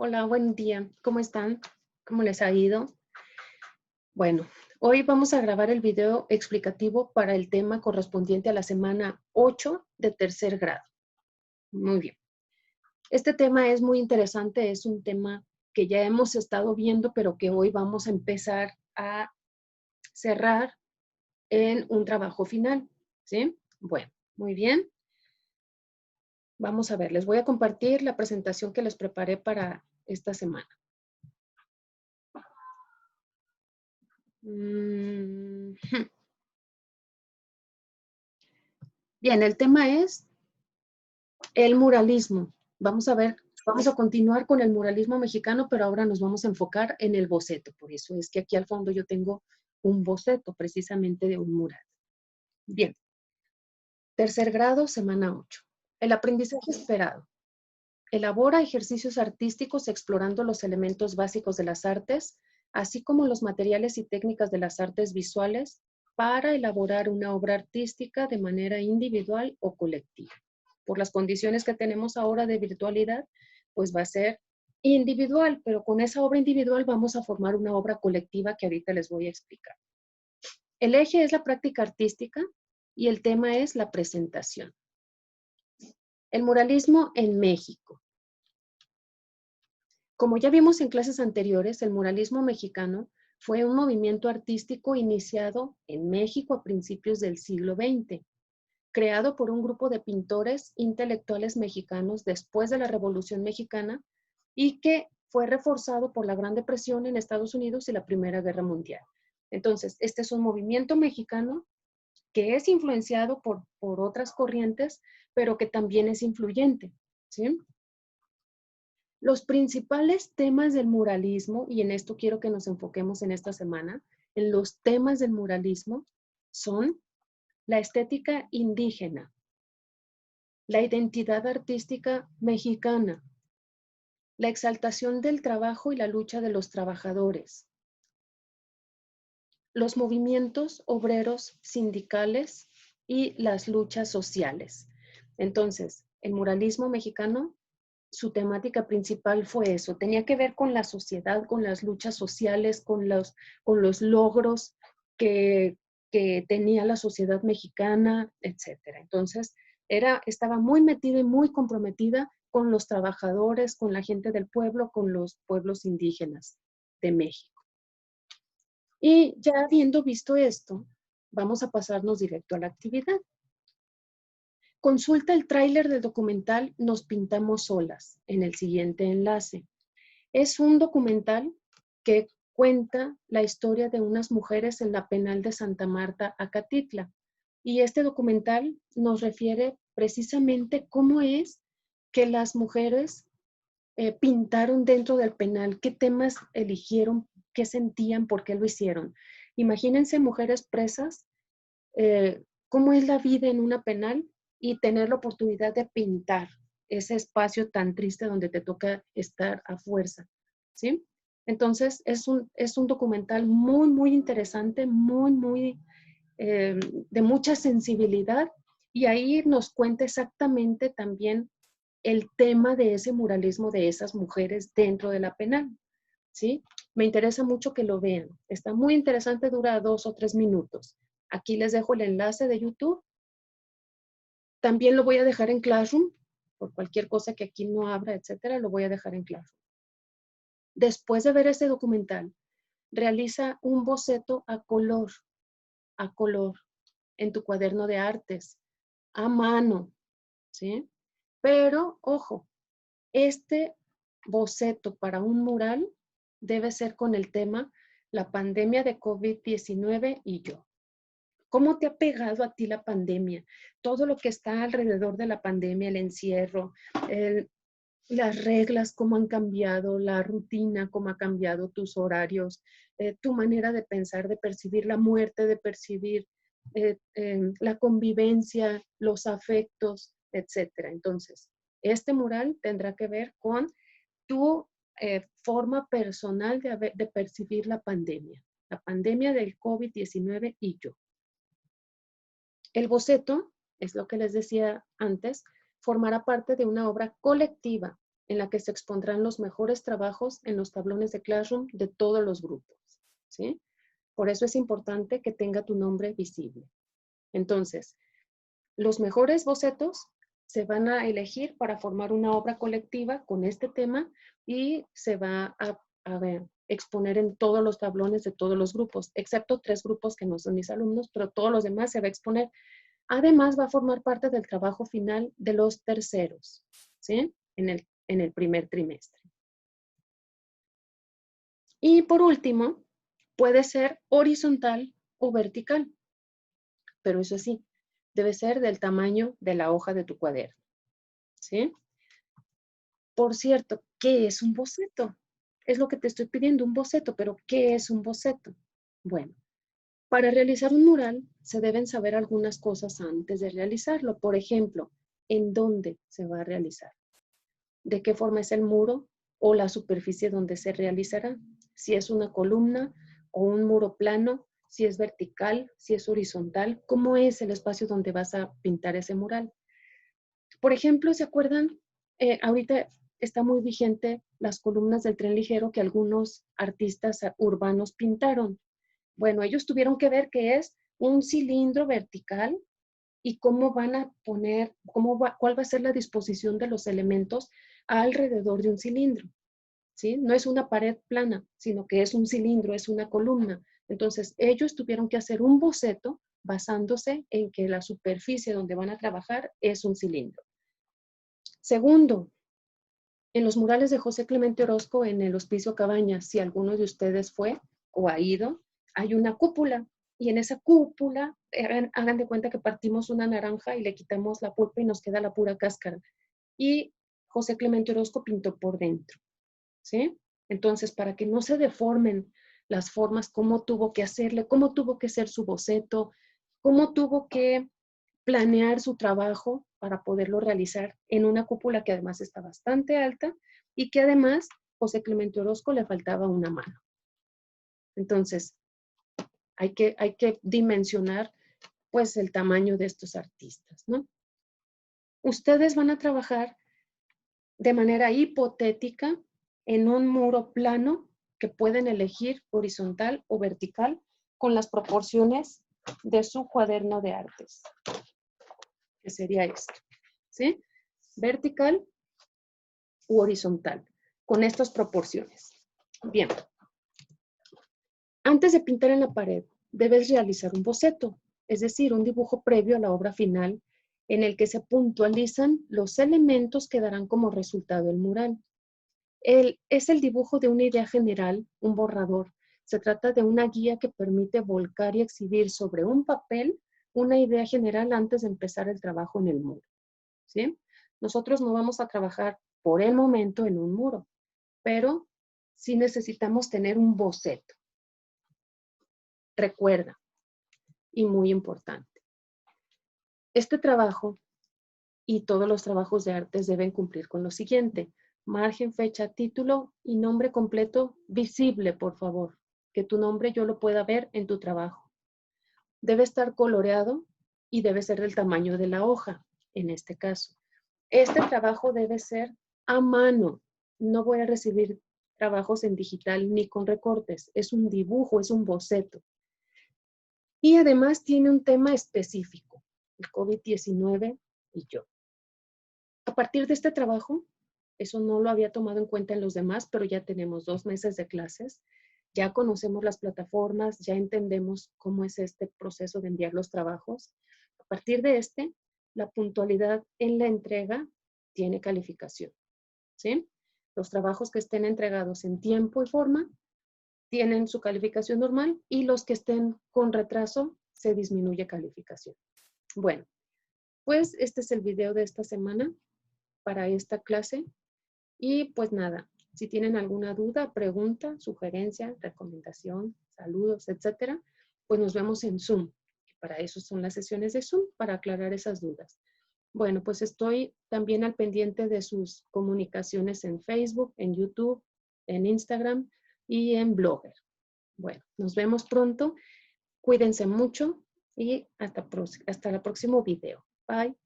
Hola, buen día. ¿Cómo están? ¿Cómo les ha ido? Bueno, hoy vamos a grabar el video explicativo para el tema correspondiente a la semana 8 de tercer grado. Muy bien. Este tema es muy interesante, es un tema que ya hemos estado viendo, pero que hoy vamos a empezar a cerrar en un trabajo final, ¿sí? Bueno, muy bien. Vamos a ver, les voy a compartir la presentación que les preparé para esta semana. Bien, el tema es el muralismo. Vamos a ver, vamos a continuar con el muralismo mexicano, pero ahora nos vamos a enfocar en el boceto. Por eso es que aquí al fondo yo tengo un boceto precisamente de un mural. Bien, tercer grado, semana 8. El aprendizaje esperado. Elabora ejercicios artísticos explorando los elementos básicos de las artes, así como los materiales y técnicas de las artes visuales para elaborar una obra artística de manera individual o colectiva. Por las condiciones que tenemos ahora de virtualidad, pues va a ser individual, pero con esa obra individual vamos a formar una obra colectiva que ahorita les voy a explicar. El eje es la práctica artística y el tema es la presentación. El muralismo en México. Como ya vimos en clases anteriores, el muralismo mexicano fue un movimiento artístico iniciado en México a principios del siglo XX, creado por un grupo de pintores intelectuales mexicanos después de la Revolución Mexicana y que fue reforzado por la Gran Depresión en Estados Unidos y la Primera Guerra Mundial. Entonces, este es un movimiento mexicano que es influenciado por otras corrientes, pero que también es influyente, ¿sí? Los principales temas del muralismo, y en esto quiero que nos enfoquemos en esta semana, en los temas del muralismo, son la estética indígena, la identidad artística mexicana, la exaltación del trabajo y la lucha de los trabajadores, los movimientos obreros sindicales y las luchas sociales. Entonces, el muralismo mexicano, su temática principal fue eso, tenía que ver con la sociedad, con las luchas sociales, con los logros que, que tenía la sociedad mexicana, etcétera. Entonces, estaba muy metida y muy comprometida con los trabajadores, con la gente del pueblo, con los pueblos indígenas de México. Y ya habiendo visto esto, vamos a pasarnos directo a la actividad. Consulta el tráiler del documental Nos pintamos solas en el siguiente enlace. Es un documental que cuenta la historia de unas mujeres en la penal de Santa Marta, Acatitla. Y este documental nos refiere precisamente cómo es que las mujeres pintaron dentro del penal, qué temas eligieron, qué sentían, por qué lo hicieron. Imagínense mujeres presas, cómo es la vida en una penal y tener la oportunidad de pintar ese espacio tan triste donde te toca estar a fuerza, ¿sí? Entonces, es un documental muy, muy interesante, muy, de mucha sensibilidad, y ahí nos cuenta exactamente también el tema de ese muralismo de esas mujeres dentro de la penal, ¿sí? Me interesa mucho que lo vean. Está muy interesante, dura 2 o 3 minutos. Aquí les dejo el enlace de YouTube. También lo voy a dejar en Classroom, por cualquier cosa que aquí no abra, etcétera, lo voy a dejar en Classroom. Después de ver este documental, realiza un boceto a color, en tu cuaderno de artes, a mano, ¿sí? Pero, ojo, este boceto para un mural debe ser con el tema la pandemia de COVID-19 y yo. ¿Cómo te ha pegado a ti la pandemia? Todo lo que está alrededor de la pandemia, el encierro, las reglas, cómo han cambiado, la rutina, cómo ha cambiado tus horarios, tu manera de pensar, de percibir la muerte, de percibir la convivencia, los afectos, etcétera. Entonces, este mural tendrá que ver con tu forma personal de percibir la pandemia del COVID-19 y yo. El boceto, es lo que les decía antes, formará parte de una obra colectiva en la que se expondrán los mejores trabajos en los tablones de Classroom de todos los grupos, ¿sí? Por eso es importante que tenga tu nombre visible. Entonces, los mejores bocetos se van a elegir para formar una obra colectiva con este tema y se va a exponer en todos los tablones de todos los grupos, excepto 3 grupos que no son mis alumnos, pero todos los demás se va a exponer. Además, va a formar parte del trabajo final de los terceros, ¿sí? En el primer trimestre. Y por último, puede ser horizontal o vertical, pero eso sí, debe ser del tamaño de la hoja de tu cuaderno, ¿sí? Por cierto, ¿qué es un boceto? Es lo que te estoy pidiendo, un boceto, pero ¿qué es un boceto? Bueno, para realizar un mural se deben saber algunas cosas antes de realizarlo. Por ejemplo, ¿en dónde se va a realizar? ¿De qué forma es el muro o la superficie donde se realizará? Si es una columna o un muro plano, si es vertical, si es horizontal, ¿cómo es el espacio donde vas a pintar ese mural? Por ejemplo, ¿se acuerdan? Ahorita está muy vigente las columnas del tren ligero que algunos artistas urbanos pintaron. Bueno, ellos tuvieron que ver qué es un cilindro vertical y cómo van a poner, cuál va a ser la disposición de los elementos alrededor de un cilindro, ¿sí? No es una pared plana, sino que es un cilindro, es una columna. Entonces, ellos tuvieron que hacer un boceto basándose en que la superficie donde van a trabajar es un cilindro. Segundo, en los murales de José Clemente Orozco en el Hospicio Cabañas, si alguno de ustedes fue o ha ido, hay una cúpula. Y en esa cúpula, hagan de cuenta que partimos una naranja y le quitamos la pulpa y nos queda la pura cáscara. Y José Clemente Orozco pintó por dentro, ¿sí? Entonces, para que no se deformen las formas, cómo tuvo que hacerle, cómo tuvo que ser su boceto, cómo tuvo que planear su trabajo para poderlo realizar en una cúpula que además está bastante alta y que además José Clemente Orozco le faltaba una mano. Entonces, hay que dimensionar pues el tamaño de estos artistas, ¿no? Ustedes van a trabajar de manera hipotética en un muro plano que pueden elegir horizontal o vertical con las proporciones de su cuaderno de artes, que sería esto, ¿sí? Vertical u horizontal, con estas proporciones. Bien. Antes de pintar en la pared, debes realizar un boceto, es decir, un dibujo previo a la obra final en el que se puntualizan los elementos que darán como resultado el mural. Es el dibujo de una idea general, un borrador. Se trata de una guía que permite volcar y exhibir sobre un papel una idea general antes de empezar el trabajo en el muro, ¿sí? Nosotros no vamos a trabajar por el momento en un muro, pero sí necesitamos tener un boceto. Recuerda, y muy importante, este trabajo y todos los trabajos de artes deben cumplir con lo siguiente: margen, fecha, título y nombre completo visible, por favor. Que tu nombre yo lo pueda ver en tu trabajo. Debe estar coloreado y debe ser del tamaño de la hoja, en este caso. Este trabajo debe ser a mano. No voy a recibir trabajos en digital ni con recortes. Es un dibujo, es un boceto. Y además tiene un tema específico, el COVID-19 y yo. A partir de este trabajo, eso no lo había tomado en cuenta en los demás, pero ya tenemos 2 meses de clases, ya conocemos las plataformas, ya entendemos cómo es este proceso de enviar los trabajos. A partir de la puntualidad en la entrega tiene calificación, ¿sí? Los trabajos que estén entregados en tiempo y forma tienen su calificación normal y los que estén con retraso se disminuye calificación. Bueno, pues este es el video de esta semana para esta clase. Y pues nada, si tienen alguna duda, pregunta, sugerencia, recomendación, saludos, etcétera, pues nos vemos en Zoom. Para eso son las sesiones de Zoom, para aclarar esas dudas. Bueno, pues estoy también al pendiente de sus comunicaciones en Facebook, en YouTube, en Instagram y en Blogger. Bueno, nos vemos pronto. Cuídense mucho y hasta el próximo video. Bye.